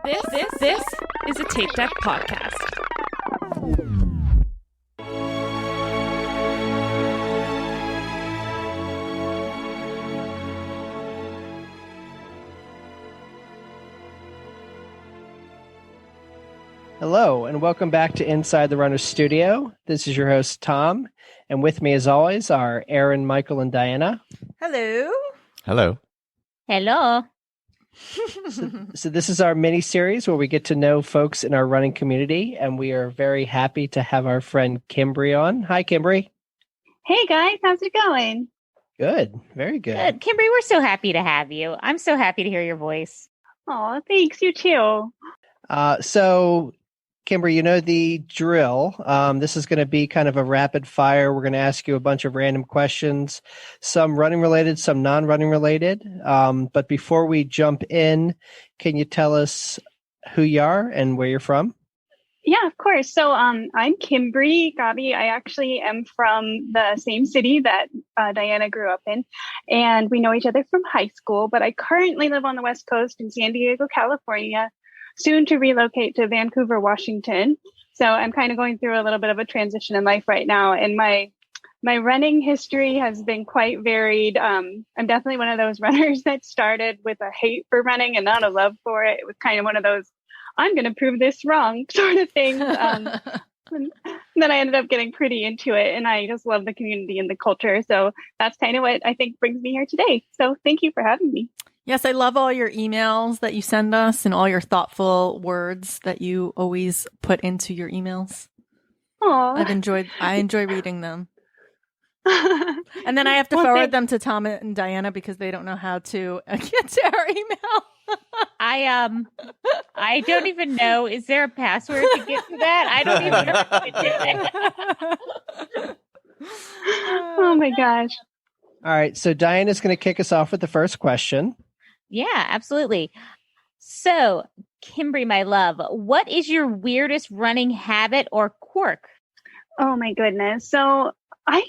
This is a Tape Deck podcast. Hello, and welcome back to Inside the Runner Studio. This is your host, Tom, and with me, as always, are Aaron, Michael, and Diana. Hello. Hello. Hello. So this is our mini-series where we get to know folks in our running community, and we are very happy to have our friend Kimbrie on. Hi, Kimbrie. Hey, guys. How's it going? Good. Very good. Good. Kimbrie, we're so happy to have you. I'm so happy to hear your voice. Oh, thanks. You too. So, Kimbrie, you know the drill. This is going to be kind of a rapid fire. We're going to ask you a bunch of random questions, some running related, some non-running related. But before we jump in, can you tell us who you are and where you're from? Yeah, of course. So I'm Kimbrie Gabi. I actually am from the same city that Diana grew up in, and we know each other from high school, but I currently live on the West Coast in San Diego, California, soon to relocate to Vancouver, Washington. So I'm kind of going through a little bit of a transition in life right now. And my running history has been quite varied. I'm definitely one of those runners that started with a hate for running and not a love for it. It was kind of one of those, I'm going to prove this wrong sort of things. And then I ended up getting pretty into it, and I just love the community and the culture. So that's kind of what I think brings me here today. So thank you for having me. Yes, I love all your emails that you send us and all your thoughtful words that you always put into your emails. Aww. I enjoy reading them. And then I have to forward them to Tom and Diana because they don't know how to get to our email. I don't even know. Is there a password to get to that? I don't even know how to do that. Oh my gosh. All right. So Diana's going to kick us off with the first question. Yeah, absolutely. So, Kimbrie, my love, what is your weirdest running habit or quirk? Oh my goodness. So I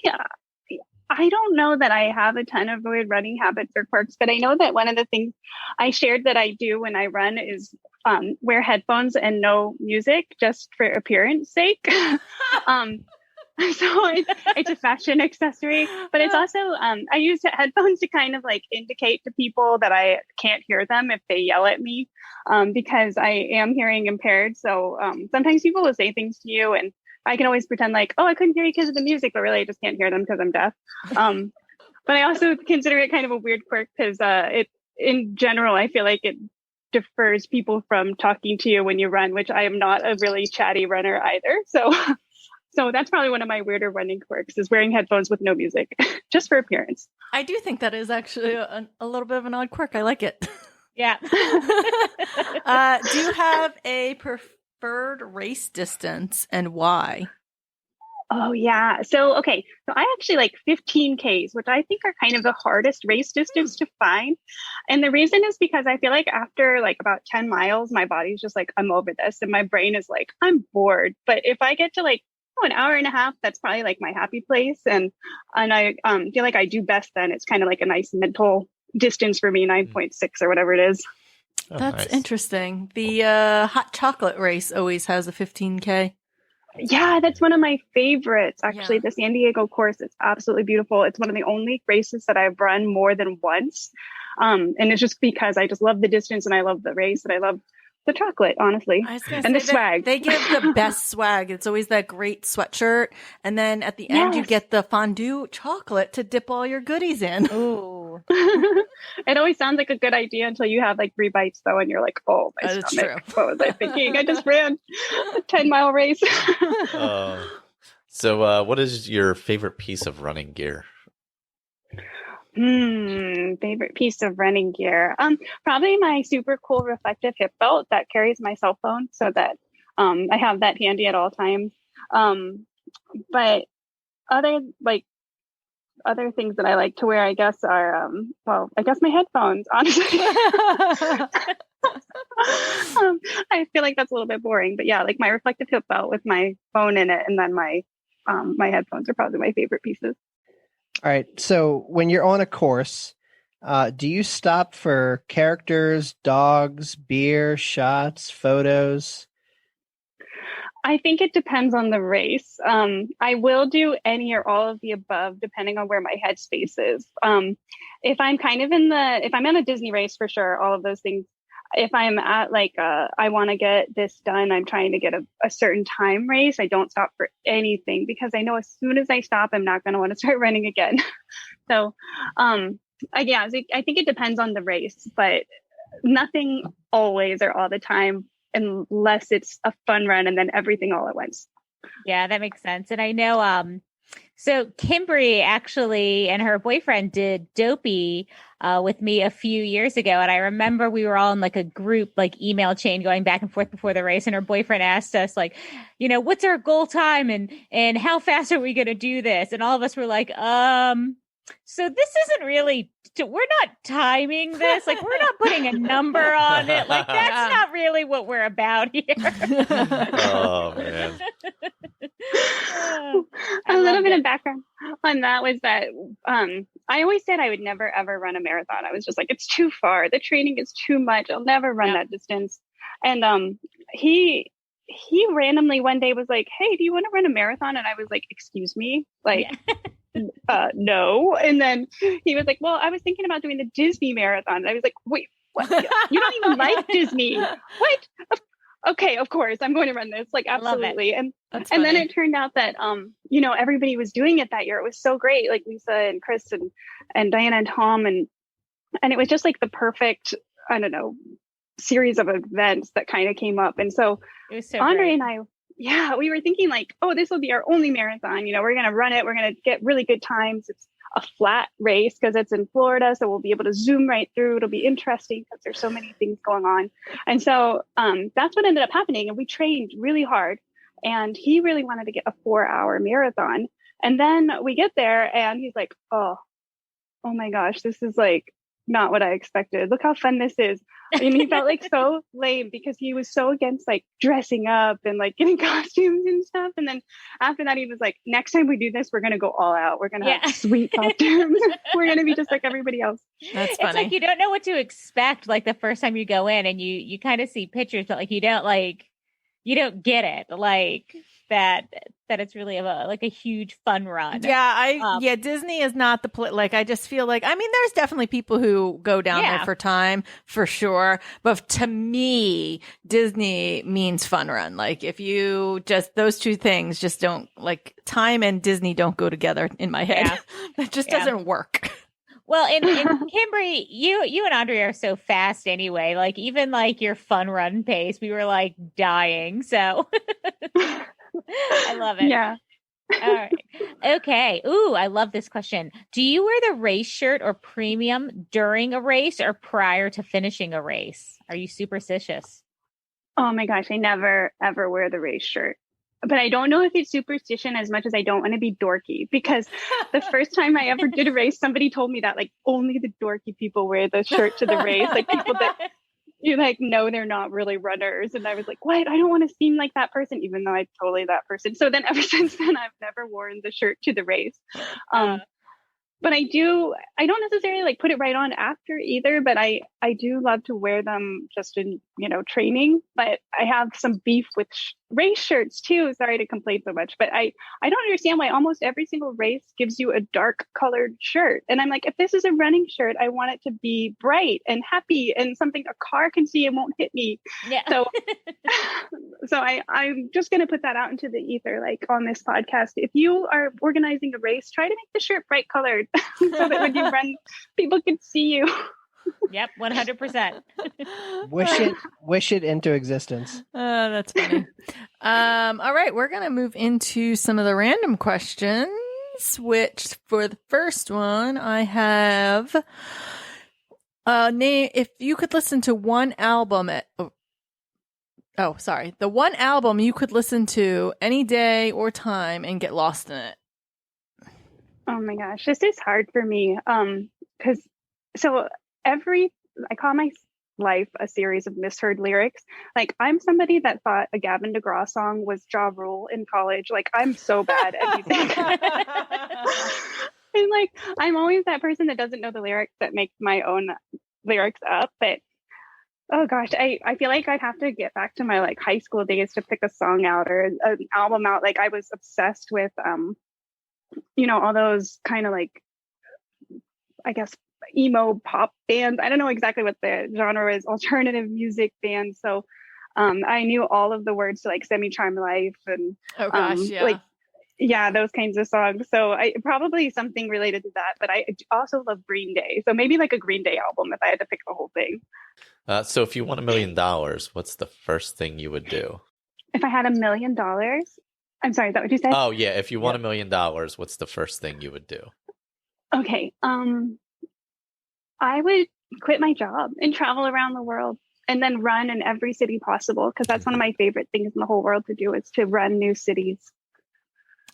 don't know that I have a ton of weird running habits or quirks, but I know that one of the things I shared that I do when I run is wear headphones and no music just for appearance sake. So it's a fashion accessory, but it's also, I use headphones to kind of like indicate to people that I can't hear them if they yell at me, because I am hearing impaired. So sometimes people will say things to you and I can always pretend like, oh, I couldn't hear you because of the music, but really I just can't hear them because I'm deaf. But I also consider it kind of a weird quirk because in general, I feel like it defers people from talking to you when you run, which I am not a really chatty runner either. So that's probably one of my weirder running quirks is wearing headphones with no music, just for appearance. I do think that is actually a little bit of an odd quirk. I like it. Yeah. Do you have a preferred race distance and why? Oh, yeah. So I actually like 15Ks, which I think are kind of the hardest race distance to find. And the reason is because I feel like after like about 10 miles, my body's just like, I'm over this. And my brain is like, I'm bored. But if I get to like an hour and a half, that's probably like my happy place. And I feel like I do best then. It's kind of like a nice mental distance for me, 9.6 or whatever it is. Oh, that's nice. Interesting. The hot chocolate race always has a 15K. Yeah, that's one of my favorites. Actually, The San Diego course is absolutely beautiful. It's one of the only races that I've run more than once. And it's just because I just love the distance and I love the race and I love the chocolate, honestly. And the swag. They give the best swag. It's always that great sweatshirt. And then at the end, you get the fondue chocolate to dip all your goodies in. Ooh. It always sounds like a good idea until you have like 3 bites, though, and you're like, oh, my stomach. What was I thinking? I just ran a 10-mile race. So what is your favorite piece of running gear? Favorite piece of running gear. Probably my super cool reflective hip belt that carries my cell phone so that I have that handy at all times. But other things that I like to wear, I guess, are I guess my headphones, honestly. I feel like that's a little bit boring, but yeah, like my reflective hip belt with my phone in it, and then my headphones are probably my favorite pieces. All right. So when you're on a course, Do you stop for characters, dogs, beer, shots, photos? I think it depends on the race. I will do any or all of the above, depending on where my headspace is. If I'm kind of if I'm in a Disney race, for sure, all of those things. If I'm at I want to get this done, I'm trying to get a certain time race, I don't stop for anything because I know as soon as I stop, I'm not going to want to start running again. So, I think it depends on the race, but nothing always or all the time, unless it's a fun run and then everything all at once. Yeah, that makes sense. And I know, so Kimbrie actually and her boyfriend did Dopey with me a few years ago. And I remember we were all in like a group, like email chain going back and forth before the race. And her boyfriend asked us like, what's our goal time and how fast are we going to do this? And all of us were like, so this isn't really, we're not timing this. Like, we're not putting a number on it. Like, that's not really what we're about here. Oh, man. A little bit of background on that was that I always said I would never, ever run a marathon. I was just like, it's too far. The training is too much. I'll never run that distance. And he randomly one day was like, hey, do you want to run a marathon? And I was like, excuse me? Like, no. And then he was like, well, I was thinking about doing the Disney marathon. And I was like, wait, what? You don't even like Disney. What? Okay, of course, I'm going to run this. Like, absolutely. And then it turned out that, everybody was doing it that year. It was so great. Like Lisa and Chris and Diana and Tom. And it was just like the perfect, I don't know, series of events that kind of came up. And so, it was so Andre great. and I, we were thinking like, oh, this will be our only marathon. We're going to run it. We're going to get really good times. It's a flat race because it's in Florida. So we'll be able to zoom right through. It'll be interesting because there's so many things going on. And so that's what ended up happening. And we trained really hard. And he really wanted to get a 4-hour marathon. And then we get there and he's like, oh my gosh, this is like not what I expected. Look how fun this is. And he felt like so lame because he was so against like dressing up and like getting costumes and stuff. And then after that, he was like, next time we do this, we're going to go all out. We're going to have sweet costumes. We're going to be just like everybody else. That's funny. It's like you don't know what to expect like the first time you go in and you kind of see pictures, but like you don't get it like that it's really a huge fun run. Yeah, Disney is not the like I just feel like there's definitely people who go down there for time for sure, but to me Disney means fun run. Like if you just those two things just don't like time and Disney don't go together in my head. It just doesn't work. Well, in Kimbrie, you and Andre are so fast anyway. Like even like your fun run pace, we were like dying. So I love it. Yeah. All right. Okay. Ooh, I love this question. Do you wear the race shirt or premium during a race or prior to finishing a race? Are you superstitious? Oh my gosh, I never ever wear the race shirt. But I don't know if it's superstition as much as I don't want to be dorky, because the first time I ever did a race, somebody told me that like only the dorky people wear the shirt to the race, like people that you like know they're not really runners. And I was like, what? I don't want to seem like that person, even though I'm totally that person. So then ever since then, I've never worn the shirt to the race. But I don't necessarily like put it right on after either, but I do love to wear them just in, training. But I have some beef with race shirts too. Sorry to complain so much, but I don't understand why almost every single race gives you a dark colored shirt. And I'm like, if this is a running shirt, I want it to be bright and happy and something a car can see and won't hit me. Yeah. So I'm just going to put that out into the ether, like on this podcast. If you are organizing a race, try to make the shirt bright colored so that when you run, people can see you. Yep, 100%. Wish it into existence. That's funny. All right, we're going to move into some of the random questions, which for the first one, I have name if you could listen to one album the one album you could listen to any day or time and get lost in it. Oh my gosh, this is hard for me. Because I call my life a series of misheard lyrics. Like I'm somebody that thought a Gavin DeGraw song was Ja Rule in college. Like I'm so bad at music. And like, I'm always that person that doesn't know the lyrics that makes my own lyrics up. But oh gosh, I feel like I'd have to get back to my like high school days to pick a song out or an album out. Like I was obsessed with, all those kind of like, I guess, emo pop bands. I don't know exactly what the genre is, alternative music bands. So I knew all of the words to like Semi-Charmed Life and Oh gosh, yeah. like, yeah, those kinds of songs. So I probably something related to that, but I also love Green Day. So maybe like a Green Day album if I had to pick the whole thing. So if you won $1 million, what's the first thing you would do? If I had $1 million, I'm sorry, is that what you said? Oh yeah, if you won $1 million, what's the first thing you would do? Okay. I would quit my job and travel around the world and then run in every city possible because that's one of my favorite things in the whole world to do is to run new cities.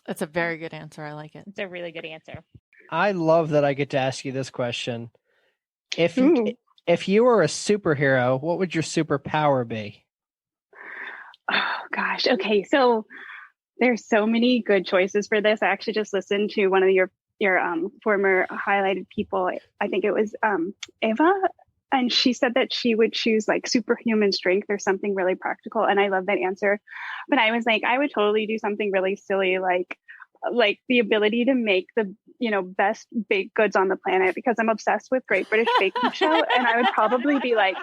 That's a very good answer. I like it. It's a really good answer. I love that I get to ask you this question. If you were a superhero, what would your superpower be? Oh gosh. Okay. So there's so many good choices for this. I actually just listened to one of your former highlighted people. I think it was Eva, and she said that she would choose like superhuman strength or something really practical. And I love that answer. But I was like, I would totally do something really silly, like the ability to make the best baked goods on the planet because I'm obsessed with Great British Baking Show. And I would probably be like,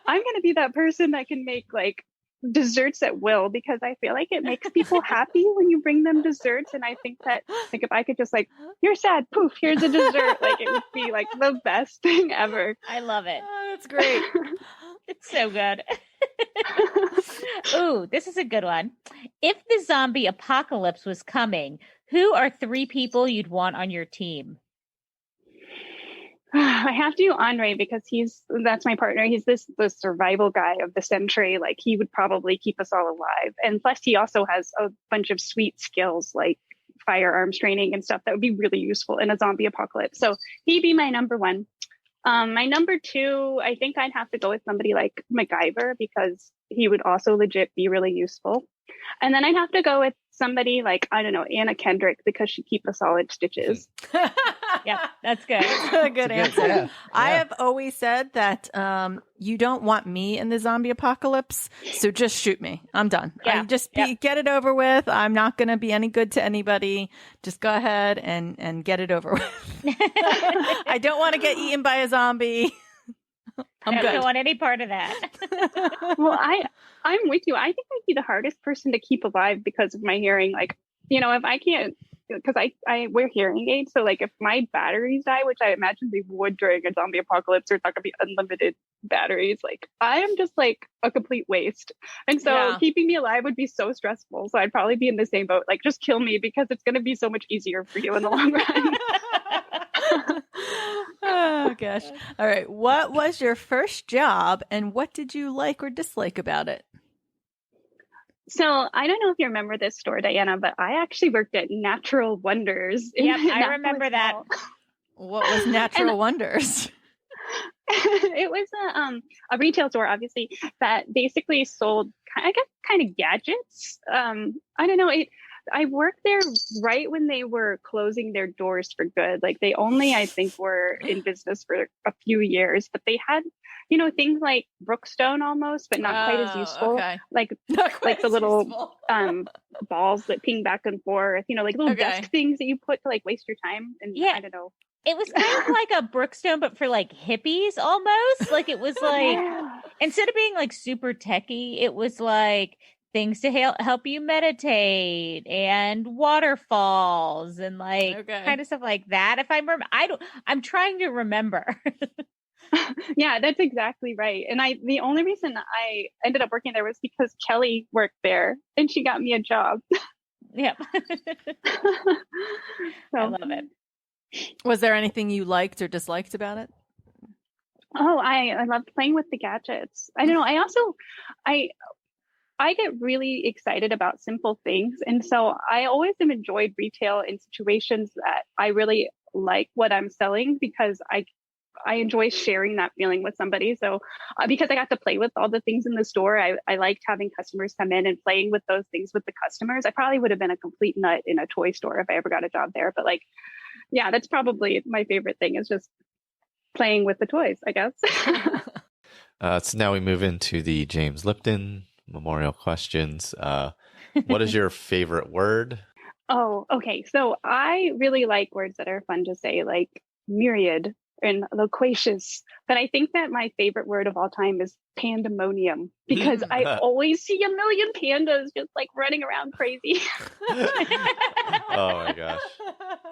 I'm going to be that person that can make like desserts at will because I feel like it makes people happy when you bring them desserts. And I think that like if I could just like, you're sad, poof, here's a dessert, like it would be like the best thing ever. I love it. Oh, that's great. It's so good. Ooh, this is a good one. If the zombie apocalypse was coming, who are 3 people you'd want on your team? I have to do Andre because that's my partner. He's the survival guy of the century. Like he would probably keep us all alive. And plus he also has a bunch of sweet skills like firearms training and stuff that would be really useful in a zombie apocalypse. So he'd be my number 1. My number 2, I think I'd have to go with somebody like MacGyver because he would also legit be really useful. And then I'd have to go with somebody like, I don't know, Anna Kendrick because she'd keep us all in stitches. Yep, that's good. Good answer. Yeah. I have always said that you don't want me in the zombie apocalypse, so just shoot me. I'm done. Yeah. Get it over with. I'm not going to be any good to anybody. Just go ahead and get it over with. I don't want to get eaten by a zombie. I don't want any part of that. Well, I'm with you. I think I'd be the hardest person to keep alive because of my hearing. Like, if I can't, because I wear hearing aids. So like if my batteries die, which I imagine they would during a zombie apocalypse, there's not going to be unlimited batteries. Like I am just like a complete waste. And so keeping me alive would be so stressful. So I'd probably be in the same boat. Like just kill me because it's going to be so much easier for you in the long run. Oh gosh. All right. What was your first job and what did you like or dislike about it? So I don't know if you remember this store, Diana, but I actually worked at Natural Wonders. Yep, I remember that. What was Natural Wonders? It was a retail store, obviously, that basically sold, I guess, kind of gadgets. I don't know. I worked there right when they were closing their doors for good. Like they only, I think, were in business for a few years, but they had, things like Brookstone almost, but not quite as useful. Okay. Like the little balls that ping back and forth, like little desk things that you put to like waste your time. And I don't know. It was kind of like a Brookstone, but for like hippies almost. Like it was like, instead of being like super techie, it was like things to help you meditate and waterfalls and like kind of stuff like that. If I remember, I'm trying to remember. Yeah, that's exactly right. And the only reason I ended up working there was because Kelly worked there and she got me a job. Yep. So, I love it. Was there anything you liked or disliked about it? Oh, I loved playing with the gadgets. I don't know. I get really excited about simple things. And so I always have enjoyed retail in situations that I really like what I'm selling because I enjoy sharing that feeling with somebody. So because I got to play with all the things in the store, I liked having customers come in and playing with those things with the customers. I probably would have been a complete nut in a toy store if I ever got a job there. But like yeah, that's probably my favorite thing is just playing with the toys, I guess. So now we move into the James Lipton memorial questions. What is your favorite word? Oh, okay. So I really like words that are fun to say, like myriad and loquacious. But I think that my favorite word of all time is pandemonium because I always see a million pandas just like running around crazy. Oh my gosh.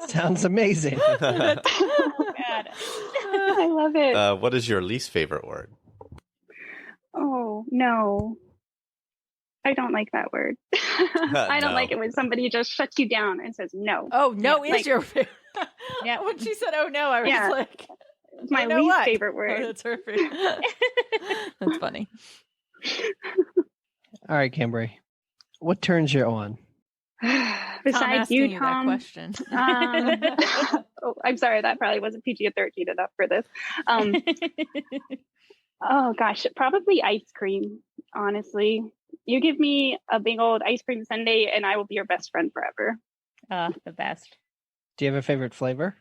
Sounds amazing. Oh, God. I love it. What is your least favorite word? Oh, no. I don't like that word. I don't No. like it when somebody just shuts you down and says no. Oh, no is like- your favorite. Yeah. When she said, oh, no, I was Yeah. like, It's my you know least what? favorite word. Oh, that's her favorite. That's funny. All right, Kimbrie. What turns you on? Tom Besides asking you, that Tom. question. Oh, I'm sorry, that probably wasn't PG-13 enough for this. Oh gosh, probably ice cream. Honestly, you give me a big old ice cream sundae, and I will be your best friend forever. The best. Do you have a favorite flavor?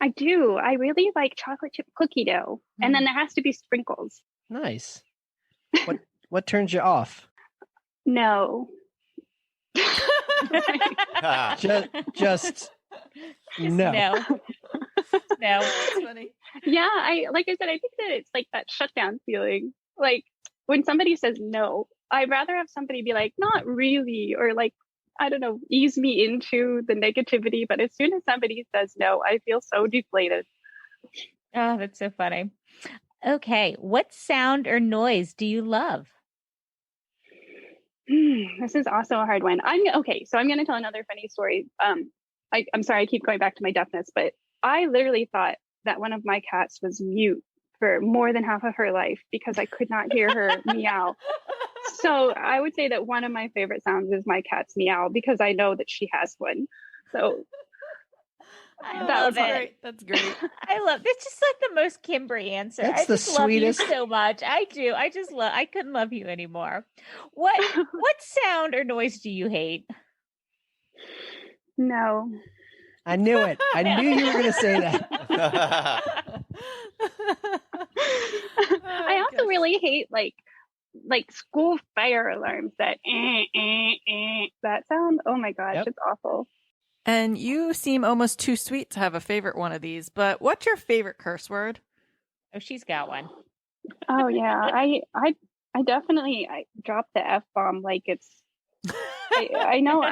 I do. I really like chocolate chip cookie dough, and then there has to be sprinkles. Nice. What turns you off? No. Just no. No. That's funny. Yeah, I said, I think that it's like that shutdown feeling. Like when somebody says no, I'd rather have somebody be like, not really, or like, I don't know, ease me into the negativity. But as soon as somebody says no, I feel so deflated. Oh, that's so funny. Okay. What sound or noise do you love? This is also a hard one. Okay, so I'm going to tell another funny story. I'm sorry, I keep going back to my deafness, but I literally thought that one of my cats was mute for more than half of her life because I could not hear her meow. So I would say that one of my favorite sounds is my cat's meow because I know that she has one. So That was Great. That's great. I love it's just like the most Kimbrie answer. That's I the just love you sweetest. so much. I do. I couldn't love you anymore. What sound or noise do you hate? No. I knew it. I knew you were going to say that. I also really hate like school fire alarms that that sound. Oh my gosh, Yep. It's awful. And you seem almost too sweet to have a favorite one of these, but what's your favorite curse word? Oh, she's got one. Oh yeah, I definitely drop the F-bomb like it's. I know.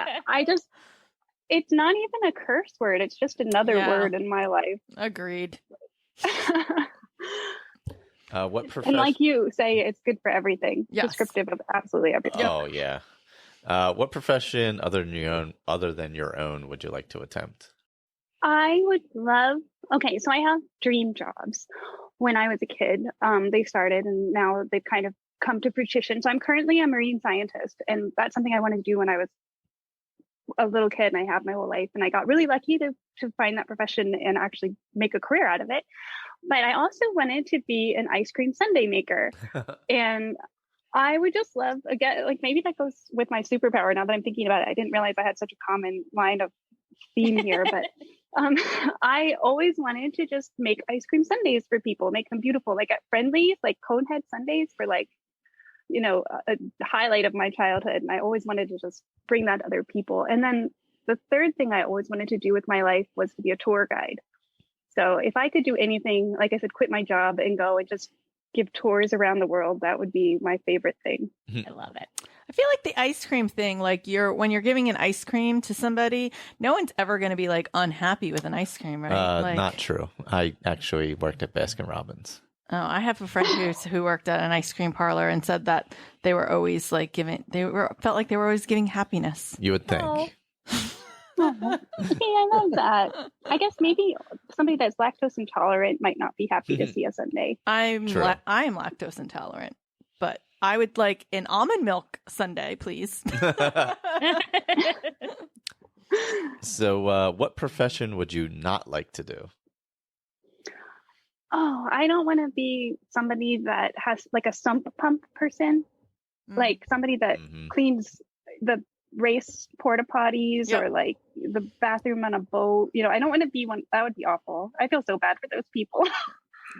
It's not even a curse word. It's just another word in my life. Agreed. What And profession? like you say, it's good for everything. Yes. Descriptive of absolutely everything. Oh yeah. What profession other than your own would you like to attempt? I would love. Okay, so I have dream jobs. When I was a kid, they started, and now they've kind of come to fruition. So I'm currently a marine scientist, and that's something I wanted to do when I was a little kid, and I have my whole life. And I got really lucky to find that profession and actually make a career out of it. But I also wanted to be an ice cream sundae maker, and I would just love, again, like maybe that goes with my superpower now that I'm thinking about it. I didn't realize I had such a common line of theme here, but I always wanted to just make ice cream sundaes for people, make them beautiful, like at Friendly's, like conehead sundaes for like, a highlight of my childhood. And I always wanted to just bring that to other people. And then the third thing I always wanted to do with my life was to be a tour guide. So if I could do anything, like I said, quit my job and go and just give tours around the world, that would be my favorite thing. I love it. I feel like the ice cream thing, like when you're giving an ice cream to somebody, no one's ever going to be like unhappy with an ice cream, right? Not true. I actually worked at Baskin Robbins. Oh, I have a friend who worked at an ice cream parlor and said that they were always like felt like they were always giving happiness. You would think. Oh. See, I love that. I guess maybe somebody that's lactose intolerant might not be happy to see a sundae. I am lactose intolerant, but I would like an almond milk sundae, please. So, what profession would you not like to do? Oh, I don't want to be somebody that has like a sump pump person, like somebody that cleans the race porta potties or like the bathroom on a boat. You know, I don't want to be one. That would be awful. I feel so bad for those people.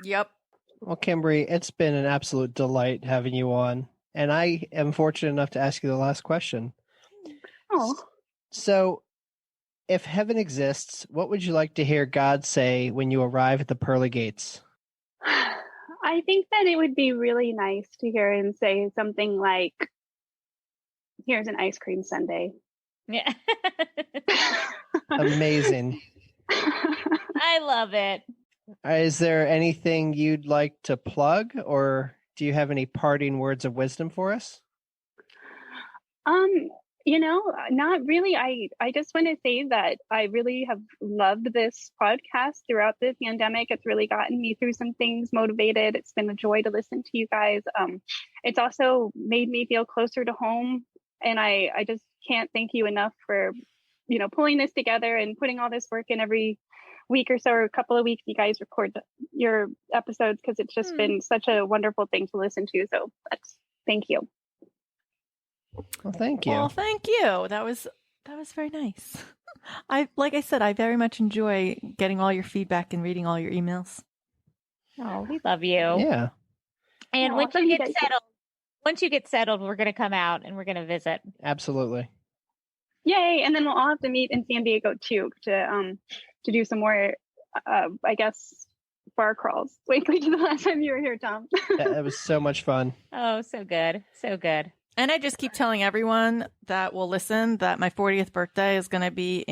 Yep. Well, Kimbrie, it's been an absolute delight having you on. And I am fortunate enough to ask you the last question. Oh. So, if heaven exists, what would you like to hear God say when you arrive at the pearly gates? I think that it would be really nice to hear him say something like, "Here's an ice cream sundae." Yeah. Amazing. I love it. Is there anything you'd like to plug, or do you have any parting words of wisdom for us? You know, not really. I just want to say that I really have loved this podcast throughout the pandemic. It's really gotten me through some things, motivated. It's been a joy to listen to you guys. It's also made me feel closer to home. And I just can't thank you enough for, you know, pulling this together and putting all this work in every week or so, or a couple of weeks you guys record your episodes, because it's just been such a wonderful thing to listen to. So thank you. Well, thank you. Well, thank you. That was very nice. Like I said, I very much enjoy getting all your feedback and reading all your emails. Oh, we love you. Yeah. And once you get settled, we're going to come out and we're going to visit. Absolutely. Yay! And then we'll all have to meet in San Diego too to do some more, I guess, bar crawls. Wait to the last time you were here, Tom. That was so much fun. Oh, so good. So good. And I just keep telling everyone that will listen that my 40th birthday is going to be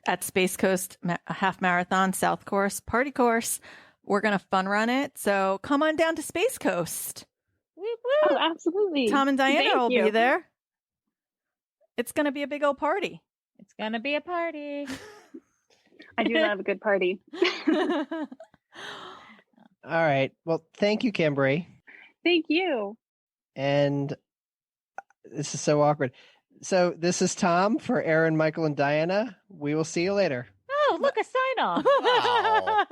at Space Coast Half Marathon South Course Party Course. We're going to fun run it. So come on down to Space Coast. Woo, woo. Oh, absolutely. Tom and Diana Thank will you. be there. It's going to be a big old party. It's going to be a party. I do love a good party. All right. Well, thank you, Kimbrie. Thank you. And this is so awkward. So this is Tom for Aaron, Michael, and Diana. We will see you later. Oh, look, a sign off. Wow.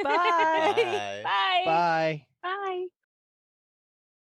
Bye. Bye. Bye. Bye.